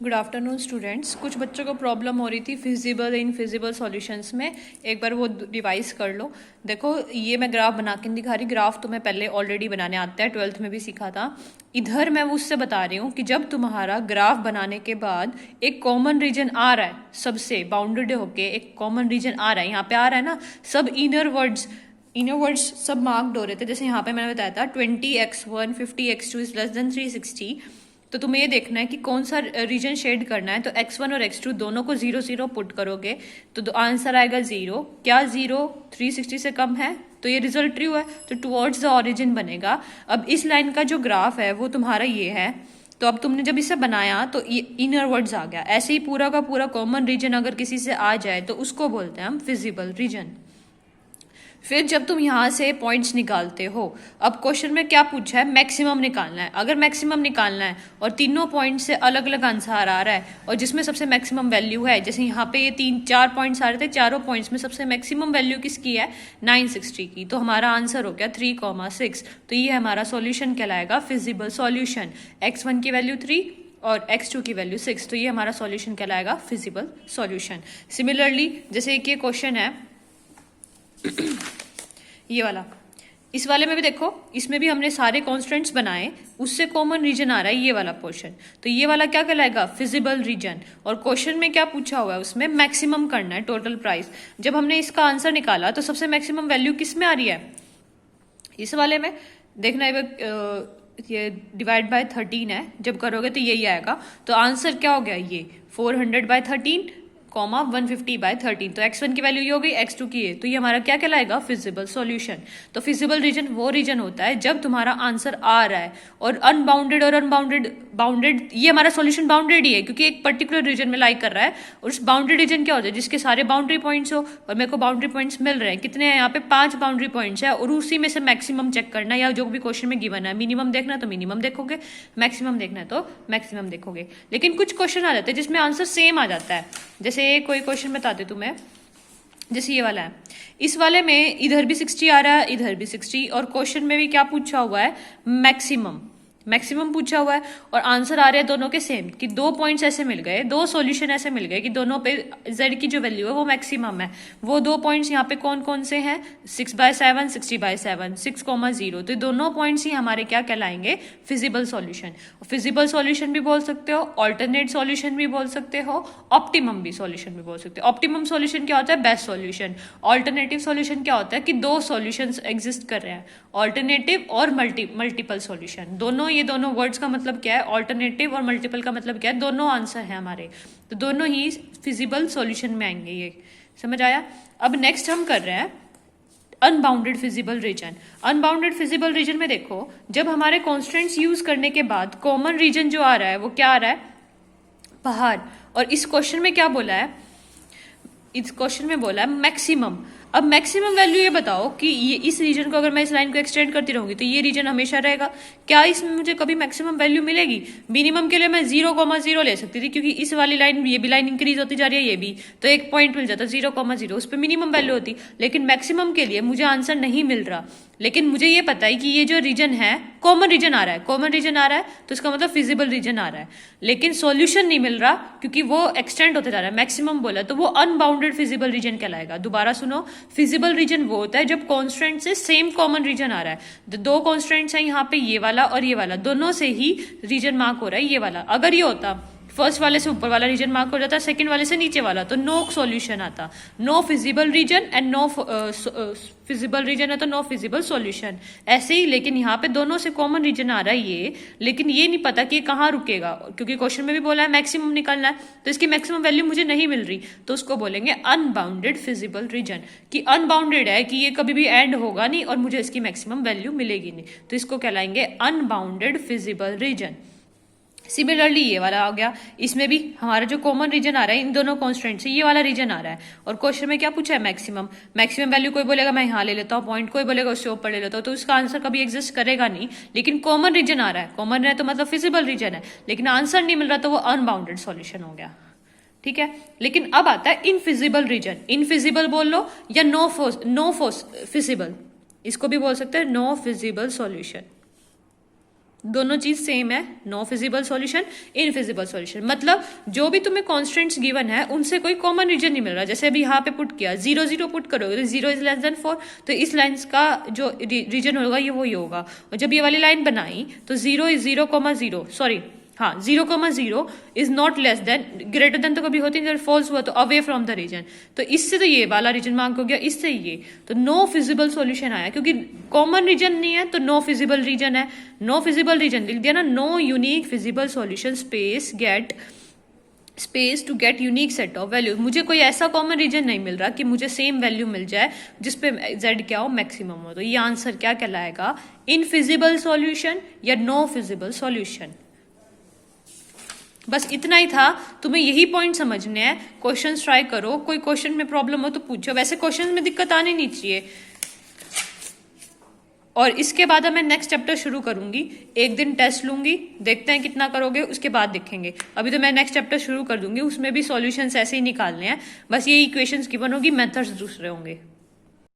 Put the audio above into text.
Good afternoon students. कुछ बच्चों को प्रॉब्लम हो रही थी फिजिबल इनफिजिबल सॉल्यूशंस में। एक बार वो रिवाइज कर लो। देखो ये मैं ग्राफ बना के नहीं दिखा रही, ग्राफ तुम्हें पहले ऑलरेडी बनाने आता है, 12th में भी सीखा था। इधर मैं उससे बता रही हूँ कि जब तुम्हारा ग्राफ बनाने के बाद एक कॉमन रीजन आ रहा है, सबसे बाउंडेड होके एक कॉमन रीजन आ रहा है, यहाँ पे आ रहा है ना, सब इनर वर्ड्स सब मार्क्ड हो रहे थे। जैसे यहाँ पे मैंने बताया था 20x1 50x2 is less than 360। तो तुम्हें ये देखना है कि कौन सा रीजन शेड करना है। तो x1 और x2 दोनों को 0 0 पुट करोगे तो आंसर आएगा 0। क्या 0 360 से कम है? तो ये रिजल्ट ट्रू है, तो टुवर्ड्स द ओरिजिन बनेगा। अब इस लाइन का जो ग्राफ है वो तुम्हारा ये है। तो अब तुमने जब इसे बनाया तो ये इनर वर्ड्स आ गया। ऐसे ही पूरा का पूरा कॉमन रीजन अगर किसी से आ जाए तो उसको बोलते हैं हम फिजिबल रीजन। फिर जब तुम यहाँ से पॉइंट्स निकालते हो, अब क्वेश्चन में क्या पूछा है, मैक्सिमम निकालना है। अगर मैक्सिमम निकालना है और तीनों पॉइंट से अलग अलग आंसर आ रहा है और जिसमें सबसे मैक्सिमम वैल्यू है, जैसे यहाँ पे ये 3-4 पॉइंट्स आ रहे थे, चारों पॉइंट्स में सबसे मैक्सिमम वैल्यू किसकी है, 960 की, तो हमारा आंसर हो गया 3,6। तो ये हमारा सॉल्यूशन कहलाएगा फिजिबल सॉल्यूशन। x1 की वैल्यू 3 और x2 की वैल्यू 6, तो ये हमारा सॉल्यूशन कहलाएगा फिजिबल सॉल्यूशन। सिमिलरली जैसे एक ये क्वेश्चन है ये वाला, इस वाले में भी देखो, इसमें भी हमने सारे कॉन्स्टेंट्स बनाए, उससे कॉमन रीजन आ रहा है ये वाला पोर्शन। तो ये वाला क्या कहलाएगा, फिजिबल रीजन। और क्वेश्चन में क्या पूछा हुआ है, उसमें मैक्सिमम करना है, टोटल प्राइस। जब हमने इसका आंसर निकाला तो सबसे मैक्सिमम वैल्यू किस में आ रही है, इस वाले में। देखना ये डिवाइड बाय 13 है, जब करोगे तो यही आएगा। तो आंसर क्या हो गया, ये 400/13 150/13। तो x1 की वैल्यू ये हो गई, x2 की है, तो ये हमारा क्या कहलाएगा, फिजिबल सॉल्यूशन। तो फिजिबल रीजन वो रीजन होता है जब तुम्हारा आंसर आ रहा है और अनबाउंडेड और बाउंडेड, ये हमारा सॉल्यूशन बाउंडेड ही है क्योंकि एक पर्टिकुलर रीजन में लाई कर रहा है। और उस बाउंडेड रीजन क्या होता है, जिसके सारे बाउंड्री पॉइंट्स हो, और मेरे को बाउंड्री पॉइंट्स मिल रहे हैं, कितने हैं यहाँ पे, 5 बाउंड्री पॉइंट्स है, और उसी में से मैक्सिमम चेक करना है, या जो भी क्वेश्चन में गिवन है, मिनिमम देखना है तो मिनिमम देखोगे, मैक्सिमम देखना है तो मैक्सिमम देखोगे। लेकिन कुछ क्वेश्चन आ जाते हैं जिसमें आंसर सेम आ जाता है। जैसे कोई क्वेश्चन बता दे तुम्हें, जैसे ये वाला है, इस वाले में इधर भी 60 आ रहा है, इधर भी 60, और क्वेश्चन में भी क्या पूछा हुआ है, मैक्सिमम पूछा हुआ है, और आंसर आ रहे हैं दोनों के सेम, कि दो पॉइंट्स ऐसे मिल गए, दो सॉल्यूशन ऐसे मिल गए कि दोनों पे z की जो वैल्यू है वो मैक्सिमम है। वो दो पॉइंट्स यहाँ पे कौन कौन से हैं, 6/7 60/7 6,0। तो दोनों पॉइंट्स ही हमारे क्या कहलाएंगे, फिजिबल सॉल्यूशन। फिजिबल सॉल्यूशन भी बोल सकते हो, ऑल्टरनेट सॉल्यूशन भी बोल सकते हो, ऑप्टिमम भी सॉल्यूशन भी बोल सकते हो। ऑप्टिमम सॉल्यूशन क्या होता है, बेस्ट सॉल्यूशन। ऑल्टरनेटिव सॉल्यूशन क्या होता है कि दो सॉल्यूशंस एग्जिस्ट कर रहे हैं, ऑल्टरनेटिव और मल्टीपल सॉल्यूशन। ये दोनों वर्ड्स का मतलब क्या है, ऑल्टरनेटिव और मल्टीपल का मतलब क्या है, दोनों आंसर है हमारे, तो दोनों ही फिजिबल सॉल्यूशन में आएंगे। ये समझ आया। अब नेक्स्ट हम कर रहे हैं unbounded feasible region. Unbounded feasible region में देखो, जब हमारे कॉन्स्टेंट्स यूज करने के बाद कॉमन रीजन जो आ रहा है वो क्या आ रहा है, पहाड़। और इस क्वेश्चन में क्या बोला है, इस क्वेश्चन में बोला है मैक्सिमम। अब मैक्सिमम वैल्यू ये बताओ कि ये इस रीजन को अगर मैं इस लाइन को एक्सटेंड करती रहूंगी तो ये रीजन हमेशा रहेगा, क्या इसमें मुझे कभी मैक्सिमम वैल्यू मिलेगी। मिनिमम के लिए मैं 0,0 ले सकती थी, क्योंकि इस वाली लाइन, ये भी लाइन इंक्रीज होती जा रही है, ये भी, तो एक पॉइंट मिल जाता 0,0, उस पर मिनिमम वैल्यू होती। लेकिन मैक्सिमम के लिए मुझे आंसर नहीं मिल रहा, लेकिन मुझे ये पता है कि ये जो रीजन है, कॉमन रीजन आ रहा है, तो इसका मतलब फिजिबल रीजन आ रहा है। लेकिन सॉल्यूशन नहीं मिल रहा क्योंकि वो एक्सटेंड होते जा रहा है, मैक्सिमम बोला, तो वो अनबाउंडेड फिजिबल रीजन कहलाएगा। दोबारा सुनो, फिजिबल रीजन वो होता है जब कॉन्स्टेंट से सेम कॉमन रीजन आ रहा है। दो कॉन्स्टेंट्स हैं यहाँ पे, ये वाला और ये वाला, दोनों से ही रीजन मार्क हो रहा है ये वाला। अगर ये होता फर्स्ट वाले से ऊपर वाला रीजन मार्क हो जाता, सेकंड वाले से नीचे वाला, तो नो सॉल्यूशन आता। No feasible region and no feasible region है तो नो फिजिबल सॉल्यूशन, ऐसे ही। लेकिन यहाँ पे दोनों से कॉमन रीजन आ रहा है ये, लेकिन ये नहीं पता कि ये कहाँ रुकेगा, क्योंकि क्वेश्चन में भी बोला है मैक्सिमम निकालना है, तो इसकी मैक्सिमम वैल्यू मुझे नहीं मिल रही, तो उसको बोलेंगे अनबाउंडेड फिजिबल रीजन। कि अनबाउंडेड है कि ये कभी भी एंड होगा नहीं और मुझे इसकी मैक्सिमम वैल्यू मिलेगी नहीं, तो इसको कहलाएंगे अनबाउंडेड फिजिबल रीजन। सिमिलरली ये वाला आ गया, इसमें भी हमारा जो कॉमन रीजन आ रहा है इन दोनों कॉन्स्टेंट से, ये वाला रीजन आ रहा है। और क्वेश्चन में क्या पूछा है, मैक्सिमम वैल्यू कोई बोलेगा मैं यहाँ ले लेता हूँ पॉइंट, कोई बोलेगा उससे ऊपर ले लेता हूँ, तो उसका आंसर कभी एग्जिस्ट करेगा नहीं। लेकिन कॉमन रीजन आ रहा है, कॉमन है तो मतलब फिजिबल रीजन है, लेकिन आंसर नहीं मिल रहा तो वो अनबाउंडेड सॉल्यूशन हो गया। ठीक है। लेकिन अब आता है इनफिजिबल रीजन। इनफिजिबल बोल लो या नो फिजिबल, इसको भी बोल सकते हैं नो फिजिबल सॉल्यूशन। दोनों चीज सेम है, no feasible solution, infeasible solution. मतलब जो भी तुम्हें कॉन्स्टेंट्स गिवन है उनसे कोई कॉमन रीजन नहीं मिल रहा। जैसे अभी यहाँ पे पुट किया 0 0 पुट करोगे तो 0 इज लेस देन 4, तो इस लाइन का जो रीजन होगा ये वही होगा। और जब ये वाली लाइन बनाई तो 0 इज 0,0, सॉरी हाँ 0,0 is not less than, greater than तो कभी होती नहीं, फॉल्स हुआ तो अवे फ्रॉम द रीजन। तो इससे तो ये वाला रीजन मार्क हो गया, इससे ये तो नो फिजिबल सॉल्यूशन आया, क्योंकि कॉमन रीजन नहीं है तो नो फिजिबल रीजन है। नो फिजिबल रीजन लिख दिया ना, no unique feasible solution space to get unique set of value. मुझे कोई ऐसा कॉमन रीजन नहीं मिल रहा कि मुझे सेम वैल्यू मिल जाए जिसपे z क्या हो, मैक्सिमम हो। तो ये आंसर क्या कहलाएगा, इनफिजिबल सॉल्यूशन या नो फिजिबल सॉल्यूशन। बस इतना ही था, तुम्हें यही पॉइंट समझने हैं। क्वेश्चंस ट्राई करो, कोई क्वेश्चन में प्रॉब्लम हो तो पूछो, वैसे क्वेश्चन में दिक्कत आनी नहीं चाहिए। और इसके बाद मैं नेक्स्ट चैप्टर शुरू करूंगी, एक दिन टेस्ट लूंगी, देखते हैं कितना करोगे, उसके बाद देखेंगे। अभी तो मैं नेक्स्ट चैप्टर शुरू कर दूंगी, उसमें भी सॉल्यूशंस ऐसे ही निकालने हैं, बस ये इक्वेशंस गिवन होगी, मेथड्स दूसरे होंगे।